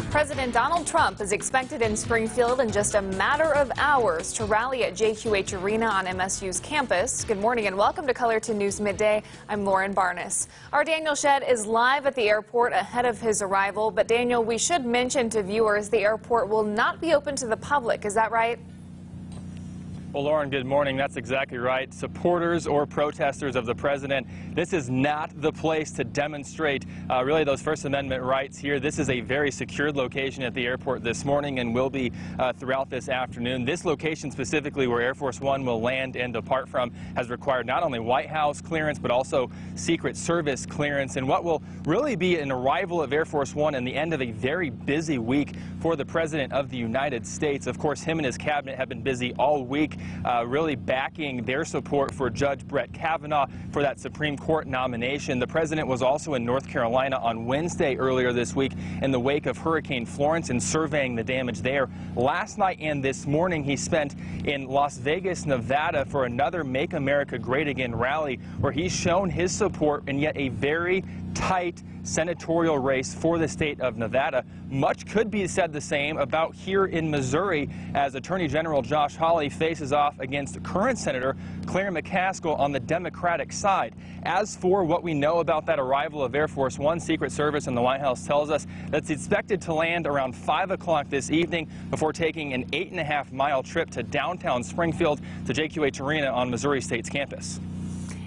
President Donald Trump is expected in Springfield in just a matter of hours to rally at JQH Arena on MSU's campus. Good morning and welcome to Cullerton News Midday. I'm Lauren Barnes. Our Daniel Shedd is live at the airport ahead of his arrival. But Daniel, we should mention to viewers the airport will not be open to the public. Is that right? Well, Lauren, good morning. That's exactly right. Supporters or protesters of the president, this is not the place to demonstrate really those First Amendment rights here. This is a very secured location at the airport this morning and will be throughout this afternoon. This location specifically where Air Force One will land and depart from has required not only White House clearance but also Secret Service clearance, and what will really be an arrival of Air Force One and the end of a very busy week for the President of the United States. Of course, him and his cabinet have been busy all week, really backing their support for Judge Brett Kavanaugh for that Supreme Court nomination. The president was also in North Carolina on Wednesday earlier this week in the wake of Hurricane Florence and surveying the damage there. Last night and this morning he spent in Las Vegas, Nevada for another Make America Great Again rally where he's shown his support in yet a very tight senatorial race for the state of Nevada. Much could be said the same about here in Missouri as Attorney General Josh Hawley faces off against current Senator Claire McCaskill on the Democratic side. As for what we know about that arrival of Air Force One, Secret Service and the White House tells us that's expected to land around 5 o'clock this evening before taking an 8.5-mile trip to downtown Springfield to JQH Arena on Missouri State's campus.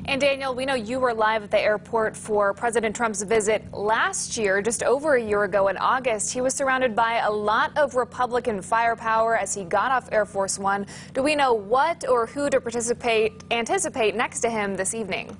And Daniel, we know you were live at the airport for President Trump's visit last year, just over a year ago in August. He was surrounded by a lot of Republican firepower as he got off Air Force One. Do we know what or who to anticipate next to him this evening?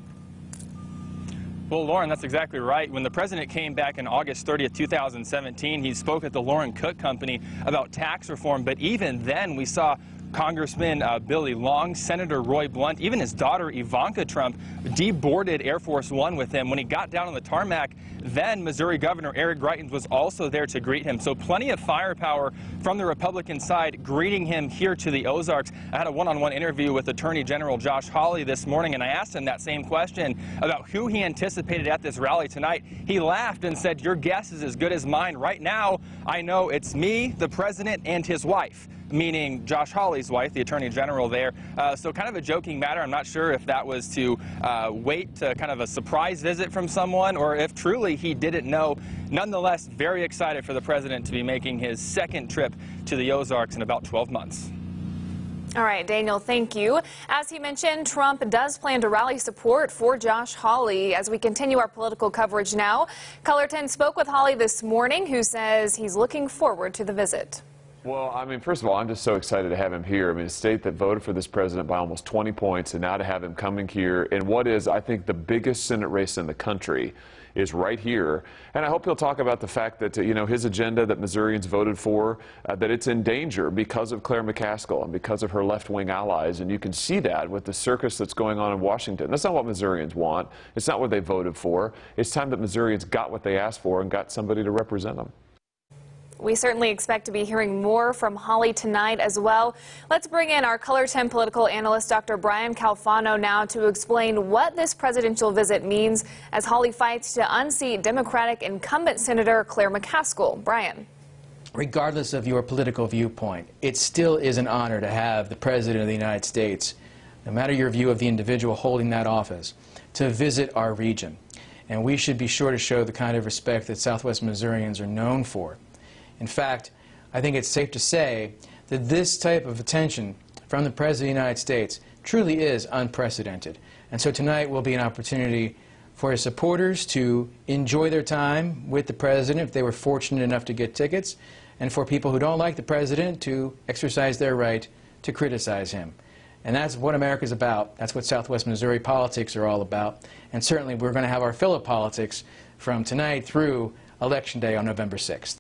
Well, Lauren, that's exactly right. When the president came back in August 30th, 2017, he spoke at the Lauren Cook Company about tax reform. But even then, we saw Congressman Billy Long, Senator Roy Blunt, even his daughter Ivanka Trump deboarded Air Force One with him. When he got down on the tarmac, then Missouri Governor Eric Greitens was also there to greet him. So plenty of firepower from the Republican side greeting him here to the Ozarks. I had a one-on-one interview with Attorney General Josh Hawley this morning, and I asked him that same question about who he anticipated at this rally tonight. He laughed and said, "Your guess is as good as mine. Right now, I know it's me, the president, and his wife," meaning Josh Hawley's wife, the Attorney General there. So kind of a joking matter. I'm not sure if that was to wait to kind of a surprise visit from someone or if truly he didn't know. Nonetheless, very excited for the president to be making his second trip to the Ozarks in about 12 months. All right, Daniel, thank you. As he mentioned, Trump does plan to rally support for Josh Hawley. As we continue our political coverage now, Cullerton spoke with Hawley this morning, who says he's looking forward to the visit. Well, I mean, first of all, I'm just so excited to have him here. I mean, a state that voted for this president by almost 20 points, and now to have him coming here in what is, I think, the biggest Senate race in the country is right here. And I hope he'll talk about the fact that, you know, his agenda that Missourians voted for, that it's in danger because of Claire McCaskill and because of her left-wing allies. And you can see that with the circus that's going on in Washington. That's not what Missourians want. It's not what they voted for. It's time that Missourians got what they asked for and got somebody to represent them. We certainly expect to be hearing more from Hawley tonight as well. Let's bring in our Cullerton political analyst, Dr. Brian Calfano, now to explain what this presidential visit means as Hawley fights to unseat Democratic incumbent Senator Claire McCaskill. Brian. Regardless of your political viewpoint, it still is an honor to have the President of the United States, no matter your view of the individual holding that office, to visit our region. And we should be sure to show the kind of respect that Southwest Missourians are known for. In fact, I think it's safe to say that this type of attention from the President of the United States truly is unprecedented. And so tonight will be an opportunity for his supporters to enjoy their time with the President if they were fortunate enough to get tickets, and for people who don't like the President to exercise their right to criticize him. And that's what America's about. That's what Southwest Missouri politics are all about. And certainly we're going to have our fill of politics from tonight through Election Day on November 6th.